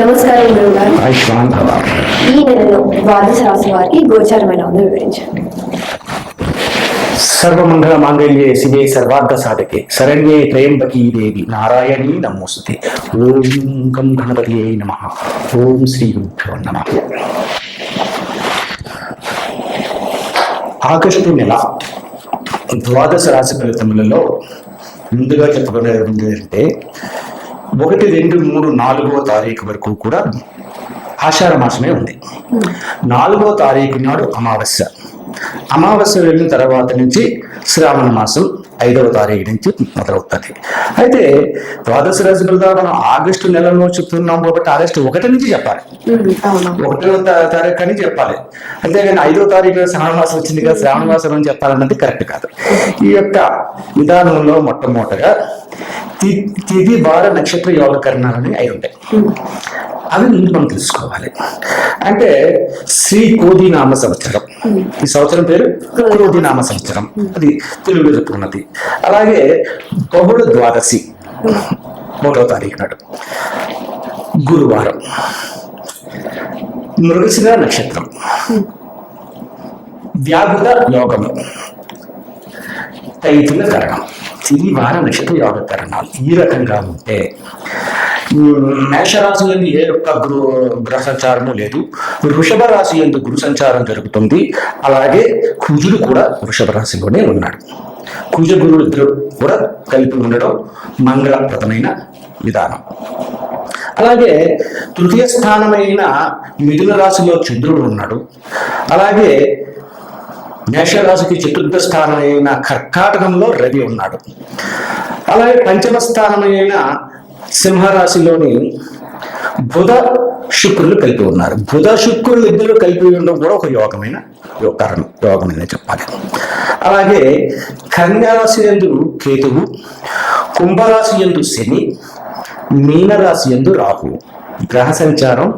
నమస్కారం గురువు గారు. ఆయుష్మాన్ భవ. ఈ నెలలో ద్వాదశ రాశి వారికి గోచారం ఎలా ఉందో వివరించండి. సర్వమంగళ మాంగళ్యే శివే సర్వార్థ సాధకే శరణ్యే త్రయంబకీ దేవి నారాయణీ నమోస్తుతే. ఓం గం గణపతియే నమః. ఓం శ్రీ గురుభ్యో నమః. ఆగస్టు నెల ద్వాదశ రాశి ఫలితములలో ముందుగా చెప్పబడేది ఏంటంటే 1, 2, 3, 4వ తారీఖు వరకు కూడా ఆషాఢ మాసమే ఉంది. 4వ తారీఖు నాడు అమావాస్య. అమావాస్య వెళ్ళిన తర్వాత నుంచి శ్రావణ మాసం 5వ తారీఖు నుంచి మొదలవుతుంది. అయితే ద్వాదశ రాశి ఫలితాలు మనం ఆగస్టు నెలలో చెప్తున్నాం కాబట్టి ఆగస్టు 1 నుంచి చెప్పాలి. 1వ తారీఖు అని చెప్పాలి. అంతేగాని 5వ తారీఖు శ్రావణ మాసం వచ్చింది కదా శ్రావణ మాసం అని చెప్పాలన్నది కరెక్ట్ కాదు. ఈ యొక్క విధానంలో మొట్టమొదటగా తిథి వార నక్షత్ర యోగకరణాలని అయి ఉంటాయి. అవి ముందు మనం తెలుసుకోవాలి. అంటే శ్రీ క్రోధినామ సంవత్సరం, ఈ సంవత్సరం పేరు క్రోధినామ సంవత్సరం, అది తెలుగులో చెప్పుకున్నది. అలాగే బహుళ ద్వాదశి 1వ తారీఖు నాడు గురువారం, మృగశిర నక్షత్రం, వ్యాఘ్ర యోగము, తైతుల కరణం, తిరిగి వార నక్షత్ర యోగ కరణాలు ఈ రకంగా ఉంటే మేషరాశి ఎందు ఏ యొక్క గ్రహ సంచారము లేదు. వృషభ రాశి ఎందు గురు సంచారం జరుగుతుంది. అలాగే కుజుడు కూడా వృషభ రాశిలోనే ఉన్నాడు. కుజ గురుడు ఇద్దరు కూడా కలిపి ఉండడం మంగళప్రదమైన విధానం. అలాగే తృతీయ స్థానమైన మిథున రాశిలో చంద్రుడు ఉన్నాడు. అలాగే మేషరాశికి చతుర్థ స్థానమైన కర్కాటకంలో రవి ఉన్నాడు. అలాగే పంచమ స్థానమైన సింహరాశిలోని బుధ శుక్రులు కలిపి ఉన్నారు. బుధ శుక్రులు ఇద్దరు కలిపి ఉండడం కూడా ఒక యోగమనే చెప్పాలి. అలాగే కన్యారాశి యందు కేతువు, కుంభరాశి యందు శని, మీనరాశి యందు రాహు. గ్రహ సంచారం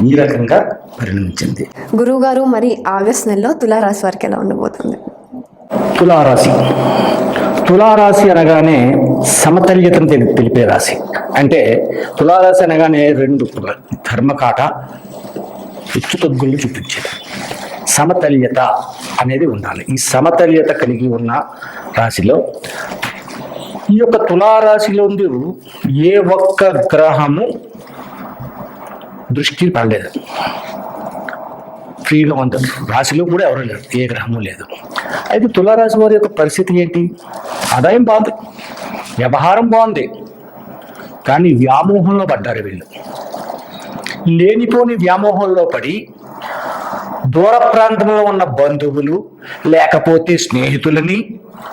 ఈ రకంగా పరిణమించింది. గురువు గారు, మరి ఆగస్ట్ నెలలో తులారాశి వారికి ఎలా ఉండబోతుంది? తులారాశి. తులారాశి అనగానే సమతుల్యతను తెలిపే రాశి. అంటే తులారాశి అనగానే 2 ధర్మకాట హెచ్చు తగ్గులు చూపించేది. సమతుల్యత అనేది ఉండాలి. ఈ సమతుల్యత కలిగి ఉన్న రాశిలో ఈ యొక్క తులారాశిలో ఏ ఒక్క గ్రహము దృష్టి పడలేదు. ఫ్రీగా ఉంది. రాశిలో కూడా ఎవరు లేరు, ఏ గ్రహము లేదు. అయితే తులారాశి వారి యొక్క పరిస్థితి ఏంటి? ఆదాయం బాగుంది, వ్యవహారం బాగుంది, కానీ వ్యామోహంలో పడ్డారు వీళ్ళు. లేనిపోని వ్యామోహంలో పడి దూర ప్రాంతంలో ఉన్న బంధువులు లేకపోతే స్నేహితులని,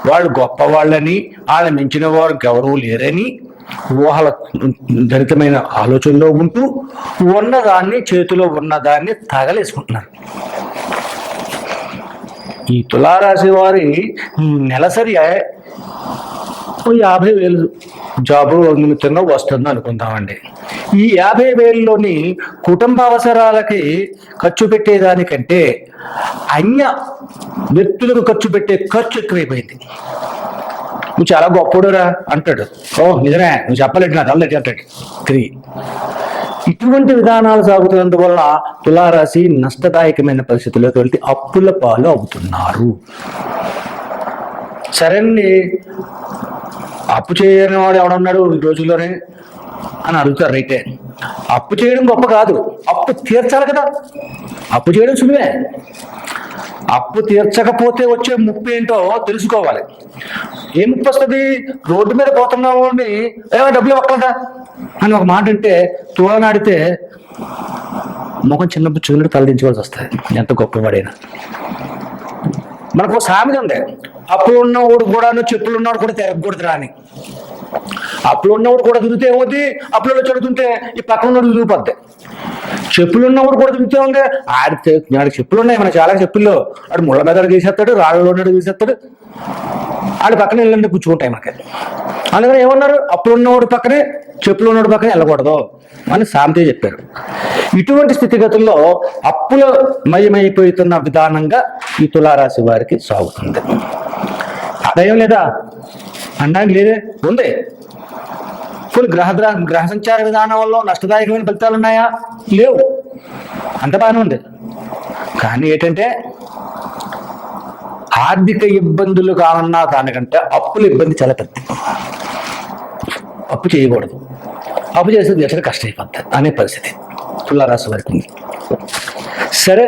వాళ్ళు గొప్పవాళ్ళని, వాళ్ళ మించిన వారు ఎవరూ లేరని ఊహల దరితమైన ఆలోచనలో ఉంటూ ఉన్నదాన్ని, చేతిలో ఉన్నదాన్ని తగలేసుకుంటున్నారు. ఈ తులారాశి వారి నెలసరి 50,000 జాబు నిమిత్తంగా వస్తుంది అనుకుందామండి. ఈ 50,000లోని కుటుంబ అవసరాలకి ఖర్చు పెట్టేదానికంటే అన్య వ్యక్తులకు ఖర్చు పెట్టే ఖర్చు ఎక్కువైపోయింది. నువ్వు చాలా గొప్పడురా అంటాడు. ఓ నిజమే, నువ్వు చెప్పలేదు నాకు అల్లెట్ అంటాడు తిరిగి. ఇటువంటి విధానాలు సాగుతున్నందువల్ల తులారాశి నష్టదాయకమైన పరిస్థితుల్లోకి వెళ్తే అప్పుల పాలు అవుతున్నారు. సరేండి, అప్పు చేయని వాడు ఎవడన్నాడు ఈ రోజుల్లోనే అని అడుగుతారు. రైతే, అప్పు చేయడం గొప్ప కాదు, అప్పు తీర్చాలి కదా. అప్పు చేయడం సులువే, అప్పు తీర్చకపోతే వచ్చే ముప్పు ఏంటో తెలుసుకోవాలి. ఏ ముప్పు వస్తుంది? రోడ్డు మీద పోతున్నావు అని డబ్బులు ఇవ్వకూడదా అని ఒక మాట అంటే తోలనాడితే ముఖం చిన్నప్పుడు చూడు తలదించుకోవాల్సి వస్తుంది, ఎంత గొప్పవాడైనా. మనకు సామెత ఉంది, అప్పులు ఉన్నవాడు కూడా చెప్పులు ఉన్నవాడు కూడా తిరగకూడదురా అని. అప్పులు ఉన్నవాడు కూడా తిరిగితే ఏమవుద్ది? అప్పులలో చదువుతుంటే ఈ పక్కన ఉన్నవాడు తిరిగిపోద్ది. చెప్పులు ఉన్నవాడు కూడా తిరుగుతూ ఉంటే ఆడికి చెప్పులు ఉన్నాయి, మన చాలా చెప్పుల్లో ఆడు ముళ్ళ మీద తీసేస్తాడు, రాళ్ళలో ఉన్నాడు తీసేస్తాడు, ఆడి పక్కన వెళ్ళండి కూర్చుంటాయి మనకి. అందుకని ఏమన్నారు? అప్పులు ఉన్నవాడు పక్కనే చెప్పులు ఉన్నవాడు పక్కనే వెళ్ళకూడదు అని సామెత చెప్పారు. ఇటువంటి స్థితిగతుల్లో అప్పుల మయమైపోతున్న విధానంగా ఈ తులారాశి వారికి సాగుతుంది. ఆదాయం లేదా? అనడానికి లేదే, ఉంది. ఫుల్ గ్రహ సంచార విధానం వల్ల నష్టదాయకమైన ఫలితాలు ఉన్నాయా? లేవు. అంత బాగానే ఉంది. కానీ ఏంటంటే ఆర్థిక ఇబ్బందులు కావన్నా దానికంటే అప్పుల ఇబ్బంది చాలా పెద్ద. అప్పు చేయకూడదు, అప్పు చేస్తే దేశానికి కష్టం అయిపోతుంది అనే పరిస్థితి తులారాశి వారికి ఉంది. సరే,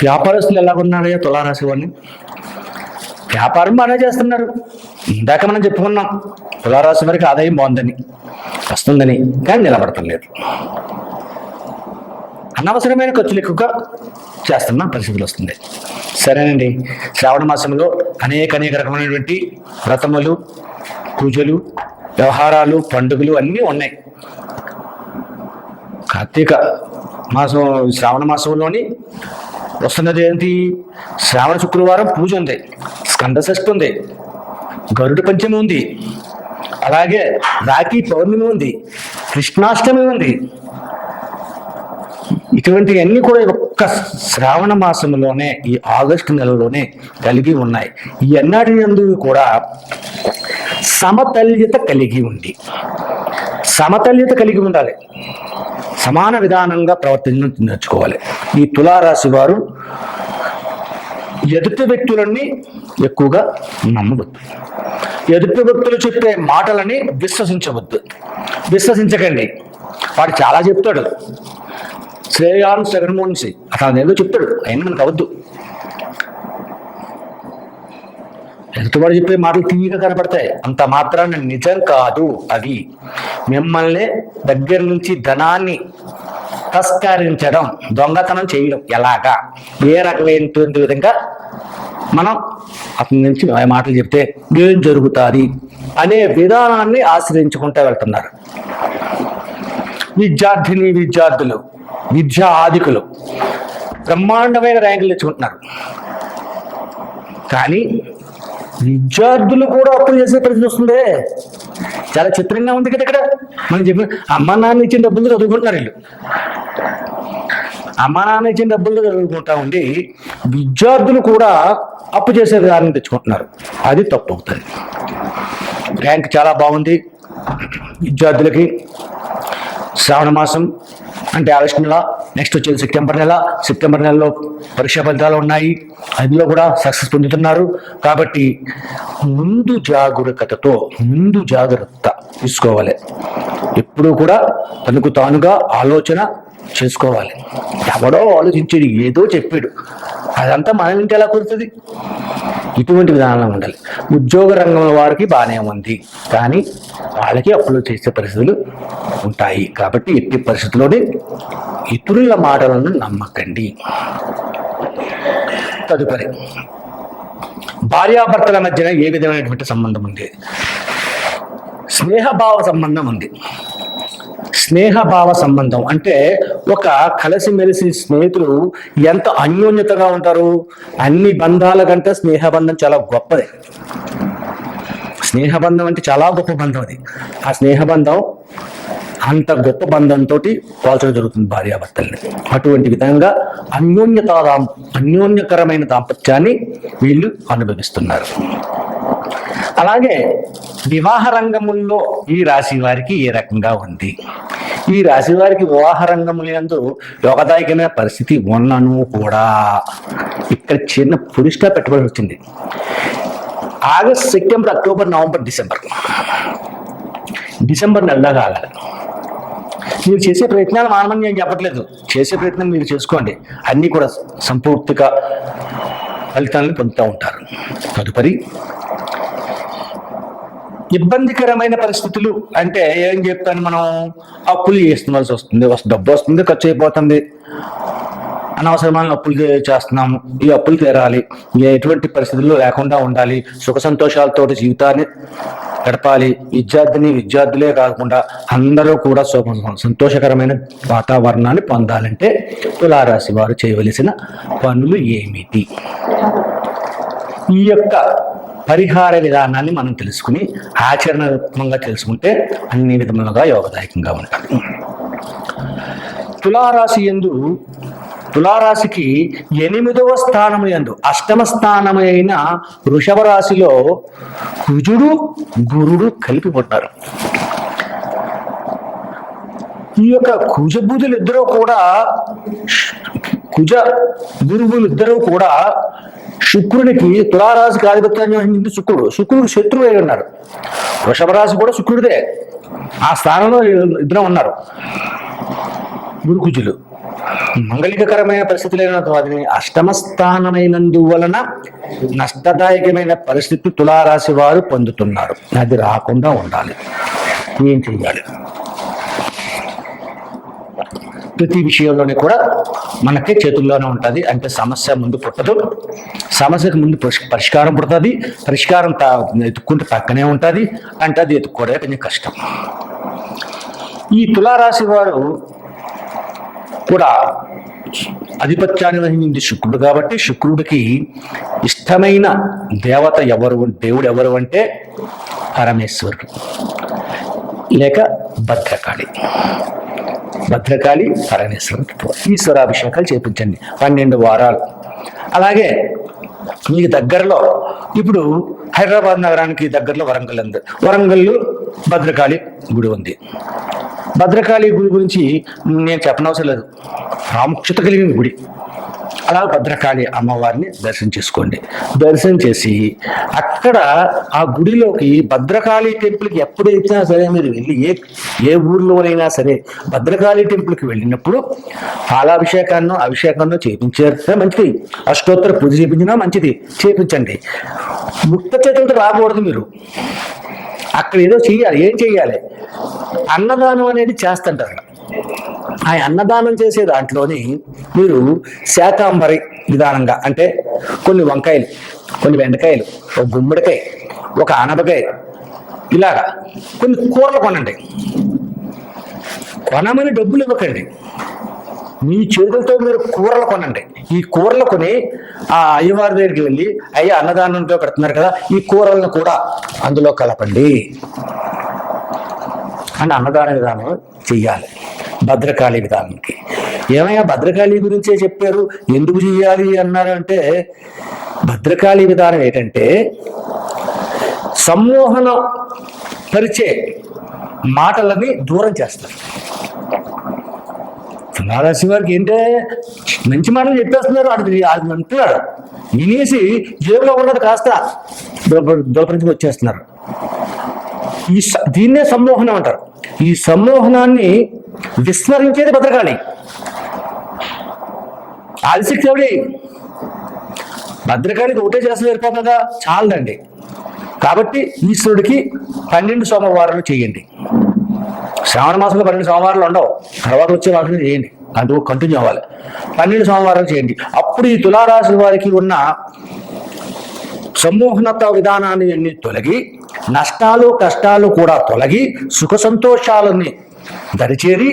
వ్యాపారస్తులు ఎలాగున్నారయ్యా తులారాశి వారిని? వ్యాపారం బాగానే చేస్తున్నారు. ఇందాక మనం చెప్పుకున్నాం తులారాశి వారికి ఆదాయం బాగుందని, వస్తుందని, కానీ నిలబడటం లేదు. అనవసరమైన ఖర్చులు ఎక్కువగా చేస్తున్న పరిస్థితులు వస్తుంది. సరేనండి, శ్రావణ మాసంలో అనేక రకమైనటువంటి వ్రతములు, పూజలు, వ్యవహారాలు, పండుగలు అన్నీ ఉన్నాయి. కార్తీక మాసం, శ్రావణ మాసంలోని వస్తున్నది ఏంటి? శ్రావణ శుక్రవారం పూజ ఉంది, స్కంద షష్ఠి ఉంది, గరుడ పంచమి ఉంది, అలాగే రాఖీ పౌర్ణమి ఉంది, కృష్ణాష్టమి ఉంది. ఇటువంటివన్నీ కూడా ఒక్క శ్రావణ మాసంలోనే, ఈ ఆగస్టు నెలలోనే కలిగి ఉన్నాయి. ఈ అన్నిటి యందు కూడా సమతల్యత కలిగి ఉంది. సమతల్యత కలిగి ఉండాలి. సమాన విధానంగా ప్రవర్తించడం నేర్చుకోవాలి. ఈ తులారాశి వారు ఎదుటి వ్యక్తులని ఎక్కువగా నమ్మవద్దు. ఎదుటి వ్యక్తులు చెప్పే మాటలని విశ్వసించవద్దు. విశ్వసించకండి. వాడు చాలా చెప్తాడు, శ్రేయాన్ జగన్మోహన్ సింగ్ అతను ఏదో చెప్తాడు, అయినా మనకు అవద్దు. ఎదుటివాడు చెప్పే మాటలు తీయగా కనపడతాయి, అంత మాత్రాన నిజం కాదు అవి. మిమ్మల్ని దగ్గర నుంచి ధనాన్ని తస్కరించడం, దొంగతనం చేయడం ఎలాగా, ఏ రకమైనటువంటి విధంగా మనం అతని నుంచి మాటలు చెప్తే ఏం జరుగుతుంది అనే విధానాన్ని ఆశ్రయించుకుంటూ వెళ్తున్నారు. విద్యార్థులు, విద్యా ఆధికులు బ్రహ్మాండమైన ర్యాంకులు తెచ్చుకుంటున్నారు. కానీ విద్యార్థులు కూడా అప్పులు చేసే పరిస్థితి వస్తుంది. చాలా చిత్రంగా ఉంది కదా. ఇక్కడ మనం చెప్పిన అమ్మ నాన్న ఇచ్చిన డబ్బులు చదువుకుంటున్నారు వీళ్ళు. అమ్మ నాన్న ఇచ్చిన డబ్బులు చదువుకుంటా ఉండి విద్యార్థులు కూడా అప్పు చేసే విధానం తెచ్చుకుంటున్నారు. అది తప్పు అవుతుంది. ర్యాంక్ చాలా బాగుంది విద్యార్థులకి. శ్రావణ మాసం అంటే ఆగస్టు నెల, నెక్స్ట్ వచ్చేది సెప్టెంబర్ నెలలో పరీక్షా ఫలితాలు ఉన్నాయి. అందులో కూడా సక్సెస్ పొందుతున్నారు. కాబట్టి ముందు జాగ్రత్త తీసుకోవాలి. ఎప్పుడూ కూడా తనకు తానుగా ఆలోచన చేసుకోవాలి. ఎవడో ఆలోచించాడు, ఏదో చెప్పాడు, అదంతా మన ఇంటి ఎలా కుదురుతుంది? ఇటువంటి విధానంలో ఉండాలి. ఉద్యోగ రంగంలో వారికి బాగానే ఉంది, కానీ వాళ్ళకి అప్పులు చేసే పరిస్థితులు ఉంటాయి. కాబట్టి ఎట్టి పరిస్థితుల్లోనే ఇతరుల మాటలను నమ్మకండి. తదుపరి, భార్యాభర్తల మధ్యన ఏ విధమైనటువంటి సంబంధం ఉంది? స్నేహభావ సంబంధం ఉంది. స్నేహభావ సంబంధం అంటే ఒక కలిసిమెలిసి స్నేహితులు ఎంత అన్యోన్యతగా ఉంటారు. అన్ని బంధాల కంటే స్నేహబంధం చాలా గొప్పది. స్నేహబంధం అంటే చాలా గొప్ప బంధం అది. ఆ స్నేహబంధం అంత గొప్ప బంధంతో పోల్చడం జరుగుతుంది భార్యాభర్తల్ని. అటువంటి విధంగా అన్యోన్యకరమైన దాంపత్యాన్ని వీళ్ళు అనుభవిస్తున్నారు. అలాగే వివాహ రంగముల్లో ఈ రాశి వారికి ఏ రకంగా ఉంది? ఈ రాశి వారికి వివాహ రంగములందు యోగదాయకమైన పరిస్థితి ఉన్నను కూడా ఇక్కడ చిన్న పురుషుగా పెట్టబడి వచ్చింది. August, September, October, November, December నెలలో కాగాలి. మీరు చేసే ప్రయత్నాలు మానమని నేను చెప్పట్లేదు, చేసే ప్రయత్నం మీరు చేసుకోండి. అన్నీ కూడా సంపూర్తిగా ఫలితాలను పొందుతూ ఉంటారు. తదుపరి, ఇబ్బందికరమైన పరిస్థితులు అంటే ఏం చెప్తాను, మనం అప్పులు చేస్తున్నవలసి వస్తుంది, డబ్బు వస్తుంది, ఖర్చు అయిపోతుంది, అనవసరమైన అప్పులు చేస్తున్నాము. ఈ అప్పులు తీరాలి, ఎటువంటి పరిస్థితుల్లో లేకుండా ఉండాలి, సుఖ సంతోషాలతో జీవితాన్ని గడపాలి. విద్యార్థులే కాకుండా అందరూ కూడా సంతోషకరమైన వాతావరణాన్ని పొందాలంటే తులారాశి వారు చేయవలసిన పనులు ఏమిటి? ఈ యొక్క పరిహార విధానాన్ని మనం తెలుసుకుని ఆచరణాత్మకంగా తెలుసుకుంటే అన్ని విధములుగా యోగదాయకంగా ఉంటుంది. తులారాశి యందు తులారాశికి 8వ స్థానము యందు అష్టమ స్థానమైన వృషభ రాశిలో కుజుడు గురుడు కలిపి ఉంటారు. ఈ యొక్క కుజ గురువులు ఇద్దరూ కూడా శుక్రునికి తులారాశికి ఆధిపత్యాన్ని వహించింది శుక్రుడు శత్రువు అయి ఉన్నారు. వృషభ రాశి కూడా శుక్రుడిదే. ఆ స్థానంలో ఇద్దరు ఉన్నారు గురుకుజులు. మంగళికరమైన పరిస్థితులైన వాటిని అష్టమ స్థానమైనందువలన నష్టదాయకమైన పరిస్థితి తులారాశి వారు పొందుతున్నారు. అది రాకుండా ఉండాలి. ఏం చెయ్యాలి? ప్రతి విషయంలోనే కూడా మనకే చేతుల్లోనే ఉంటుంది. అంటే సమస్య ముందు పుట్టదు, సమస్యకు ముందు పరిష్కారం పుడుతుంది. పరిష్కారం ఎత్తుక్కుంటే పక్కనే ఉంటుంది. అంటే అది ఎత్తుక్కోవడమే కొంచెం కష్టం. ఈ తులారాశి వారు కూడా ఆధిపత్యాన్ని వహించింది శుక్రుడు కాబట్టి శుక్రుడికి ఇష్టమైన దేవుడు ఎవరు అంటే పరమేశ్వరుడు లేక భద్రకాళి పరమేశ్వరుడు ఈశ్వరాభిషేకాలు చేపించండి 12 వారాలు. అలాగే మీకు దగ్గరలో ఇప్పుడు హైదరాబాద్ నగరానికి దగ్గరలో వరంగల్లో భద్రకాళి గుడి ఉంది. భద్రకాళి గుడి గురించి నేను చెప్పనవసరం లేదు, ప్రాముఖ్యత కలిగిన గుడి. అలా భద్రకాళి అమ్మవారిని దర్శనం చేసుకోండి. దర్శనం చేసి అక్కడ ఆ గుడిలోకి భద్రకాళి టెంపుల్కి ఎప్పుడైనా సరే మీరు వెళ్ళి ఏ ఊర్లోనైనా సరే భద్రకాళి టెంపుల్కి వెళ్ళినప్పుడు అభిషేకాన్ని చేయించారు మంచిది. అష్టోత్తర పూజ చేయించినా మంచిది, చేయించండి. ముక్త చేతులతో రాకూడదు. మీరు అక్కడ ఏదో చెయ్యాలి. ఏం చెయ్యాలి? అన్నదానం అనేది చేస్తుంటారు. ఆ అన్నదానం చేసే దాంట్లోని మీరు శాకాంబరి విధానంగా అంటే కొన్ని వంకాయలు, కొన్ని బెండకాయలు, ఒక గుమ్మడికాయ, ఒక ఆనపకాయ, ఇలాగా కొన్ని కూరలు కొనండి. కొనమని డబ్బులు ఇవ్వకండి. మీ చేతులతో మీరు కూరలు కొనండి. ఈ కూరలు కొని ఆ అయ్యవారి దగ్గరికి వెళ్ళి అయ్యా అన్నదానంతో కడుతున్నారు కదా, ఈ కూరలను కూడా అందులో కలపండి అని అన్నదాన విధానం చెయ్యాలి. భద్రకాళి విధానానికి ఏమయ్యా భద్రకాళి గురించే చెప్పారు, ఎందుకు చెయ్యాలి అన్నారు అంటే, భద్రకాళి విధానం ఏంటంటే సమ్మోహన పరిచే మాటలని దూరం చేస్తారు. తులారాశి వారికి ఏంటంటే మంచి మాటలు చెప్పేస్తున్నారు. అది అంటున్నాడు వినేసి జేబులో ఉన్నది కాస్త దొలపరించి వచ్చేస్తున్నారు. దీన్నే సమ్మోహనం అంటారు. ఈ సమ్మోహనాన్ని విస్మరించేది భద్రకాళి. ఆదిశక్తి ఎవడి? భద్రకాళికి ఒకటే చేస్తే సరిపోతుందా? చాలదండి. కాబట్టి ఈశ్వరుడికి 12 సోమవారాలు చేయండి. శ్రావణ మాసంలో 12 సోమవారాలు ఉండవు, తర్వాత వచ్చే వాటిని చేయండి. అందుకు కంటిన్యూ అవ్వాలి. 12 సోమవారాలు చేయండి. అప్పుడు ఈ తులారాశి వారికి ఉన్న సమ్మోహనత విధానాన్ని అన్ని తొలగి, నష్టాలు కష్టాలు కూడా తొలగి, సుఖ సంతోషాలని దరిచేరి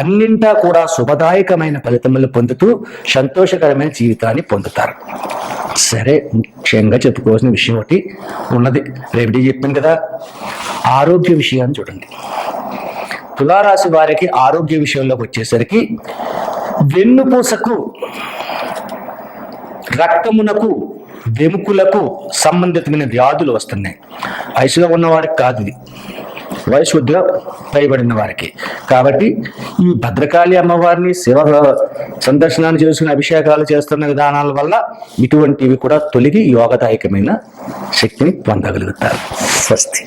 అన్నింటా కూడా శుభదాయకమైన ఫలితములు పొందుతూ సంతోషకరమైన జీవితాన్ని పొందుతారు. సరే, ముఖ్యంగా చెప్పుకోవాల్సిన విషయం ఒకటి ఉన్నది. రేపటి చెప్పాను కదా, ఆరోగ్య విషయాన్ని చూడండి. తులారాశి వారికి ఆరోగ్య విషయంలోకి వచ్చేసరికి వెన్నుపూసకు, రక్తమునకు, వెముకులకు సంబంధితమైన వ్యాధులు వస్తున్నాయి. వయసులో ఉన్నవారికి కాదు, ఇది వయసు కొద్దిగా పైబడిన వారికి. కాబట్టి ఈ భద్రకాళి అమ్మవారిని శివ సందర్శనాన్ని చేసుకుని అభిషేకాలు చేస్తున్న విధానాల వల్ల ఇటువంటివి కూడా తొలగి యోగదాయకమైన శక్తిని పొందగలుగుతారు. స్వస్తి.